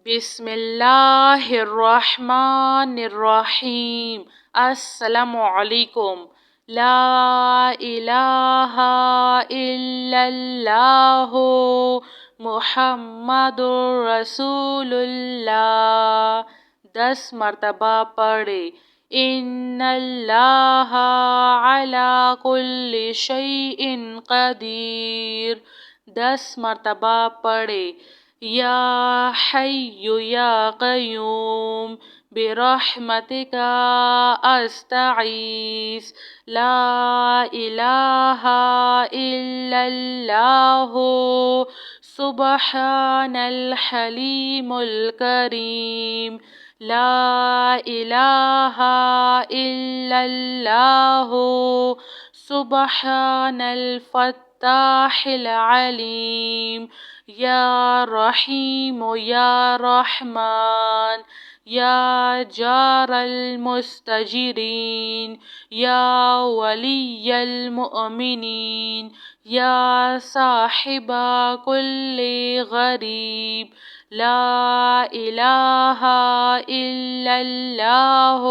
بسم اللہ الرحمن الرحیم۔ السلام علیکم۔ لا الہ الا اللہ محمد رسول اللہ۔ 10 مرتبہ پڑھے۔ ان اللہ علی کل شیء قدیر۔ 10 مرتبہ پڑھے۔ یا حی یا قیوم برحمتک استغیث لا الہ الا اللہ سبحان الحلیم الکریم لا الہ الا اللہ سبحان الفتاح العلیم یا رحیم یا رحمان یا جار المستجرین یا ولی المؤمنین یا صاحب کل غریب لا الہ الا اللہ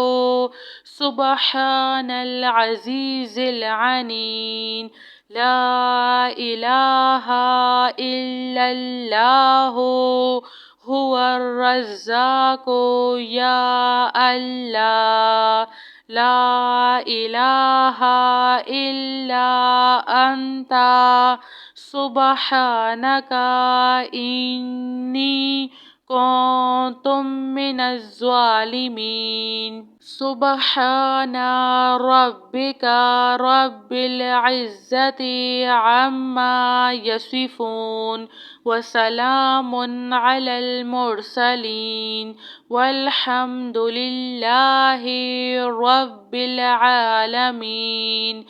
سبحان العزیز العلیم لا الہ الا اللہ هو الرزاق یا اللہ لا الہ الا انت سبحانک انی کنت من الظالمین۔ سبحان ربک رب العزة عما یصفون وسلام علی المرسلین والحمد للہ رب العالمین۔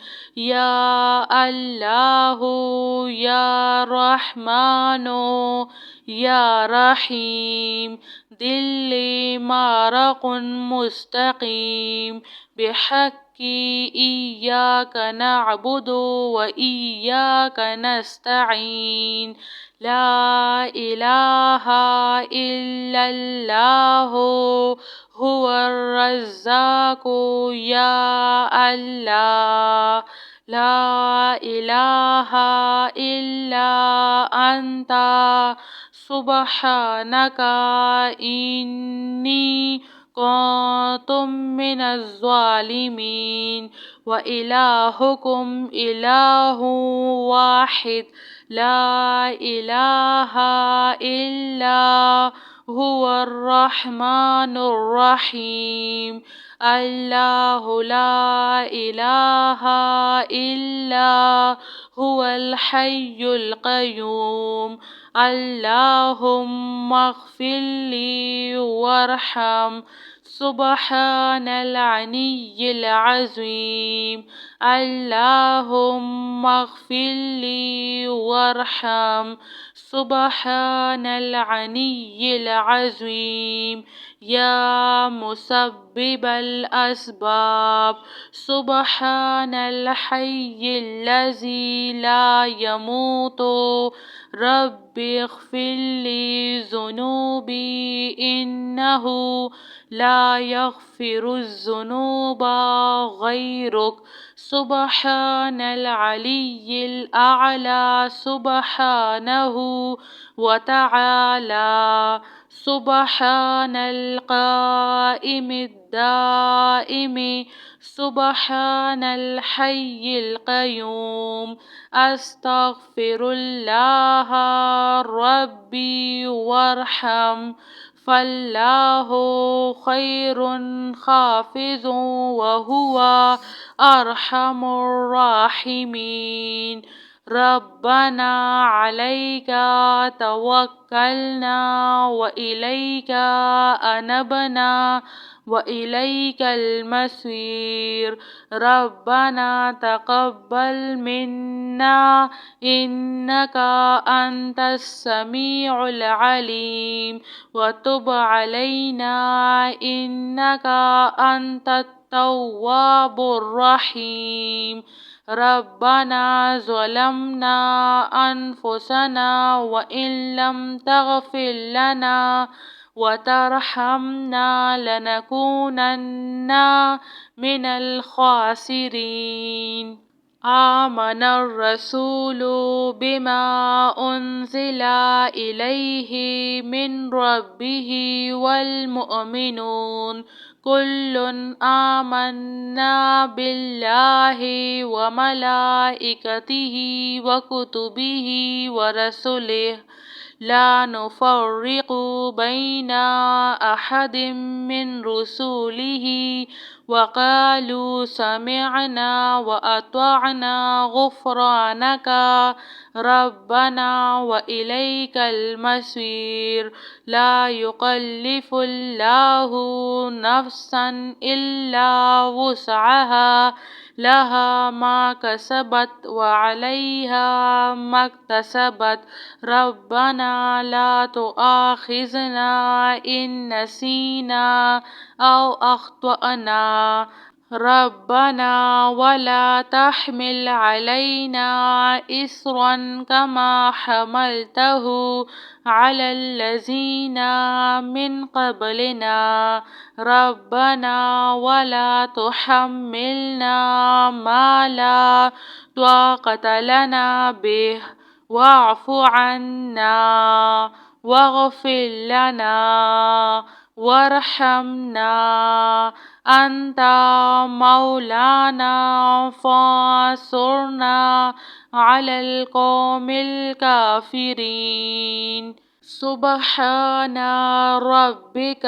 یا اللہ یا رحمن یا رحیم دل مارق مستقیم بحق ایاک نعبد و ایاک نستعین لا الہ الا اللہ هو الرزاق یا اللہ لا الہ الا انت سبحانک انی کنت من الظالمین۔ وإلہکم الہ واحد لا الہ الا هو الرحمن الرحیم اللہ لا الہ الا هو الحی القیوم اللہم اغفر لی وارحم سبحان العلی العظیم اللہم اغفر لی وارحم سبحان العلی العظیم یا مسبب الاسباب سبحان الحی الذی لا يموت رب اغفر لی ذنوبی انہ لا یغفر الذنوب غیرک سبحان العلی الاعلی سبحانہ وتعالی سبحان القائم الدائم سبحان الحی القیوم استغفر اللہ ربی وارحم فاللہ خیر حافظ وہو ارحم الراحمین۔ ربنا علیک توکلنا وإلیک انبنا وإلیک المصیر۔ ربنا تقبل منا انک انت السمیع العلیم وتب علینا انک انت التواب الرحیم۔ ربنا ظلمنا انفسنا وان لم تغفر لنا وترحمنا لنكونن من الخاسرين. آمن الرسول بما أنزل إليه من ربه والمؤمنون كل آمنا بالله وملائكته وكتبه ورسله لا نفرق بين أحد من رسله وقالوا سمعنا وأطعنا غفرانك ربنا وإليك المصير. لا يكلف الله نفسا إلا وسعها لها ما كسبت وعليها ما اكتسبت ربنا لا تؤاخذنا إن نسينا أو أخطأنا ربنا ولا تحمل علينا إصرا كما حملته على الذين من قبلنا ربنا ولا تحملنا ما لا طاقة لنا به واعف عنا واغفر لنا وارحمنا أنت مولانا فانصرنا على القوم الكافرين. سبحان ربك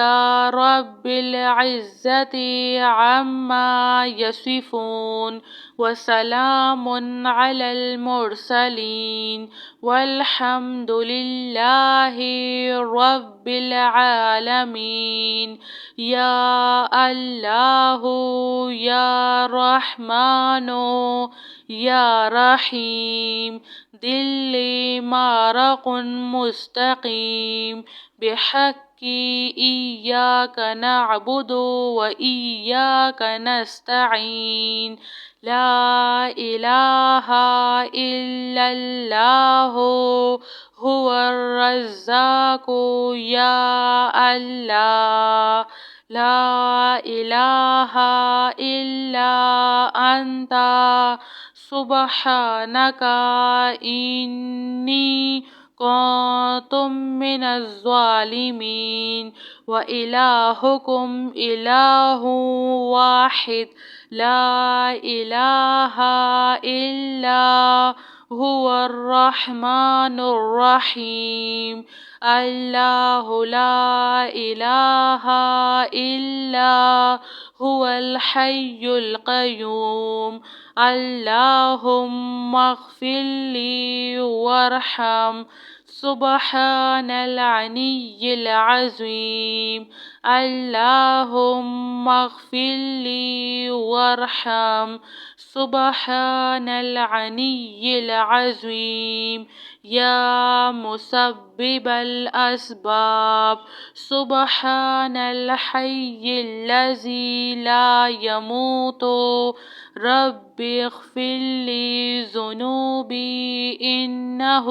رب العزة عما يصفون وسلام على المرسلين والحمد لله رب العالمين. يا الله يا رحمن يا رحيم دل مارق مستقيم بحق إياك نعبد وإياك نستعين. لا إله إلا الله هو الرزاق يا الله لا إله إلا أنت سبحانك إني كنت من الظالمين. وإلهكم إله واحد لا إله إلا هو الرحمن الرحيم. الله لا إله إلا هو الحي القيوم. اللهم اغفر لي وارحم سبحان العلي العظيم. اللهم اغفر لي وارحم سبحان العلي العظيم. يا مسبب الأسباب سبحان الحي الذي لا يموت رب اغفر لي ذنوبي إنه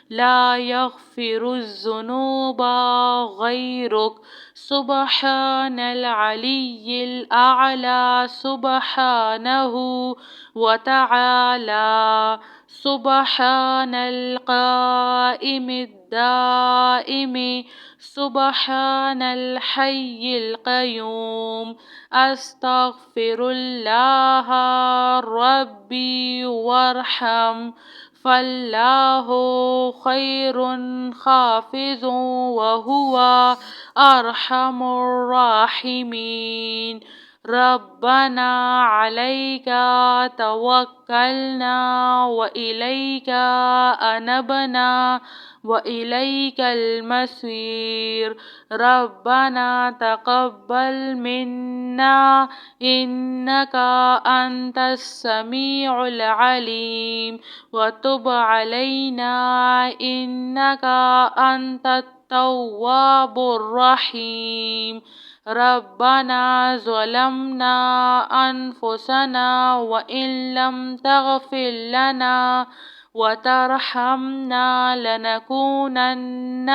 لا يغفر الذنوب غيرك. سبحان العلي الأعلى سبحانه وتعالى. سبحان القائم الدائم سبحان الحي القيوم. أستغفر الله ربي وارحم فالله خير حافظ وهو أرحم الراحمين. ربنا عليك توكلنا وإليك أنبنا وإليك المصير. ربنا تقبل منا إنك أنت السميع العليم وتب علينا إنك أنت التواب الرحيم. ربنا ظلمنا أنفسنا وإن لم تغفر لنا وترحمنا لنكونن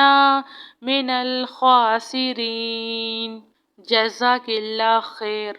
من الخاسرين. جزاك اللہ خیر.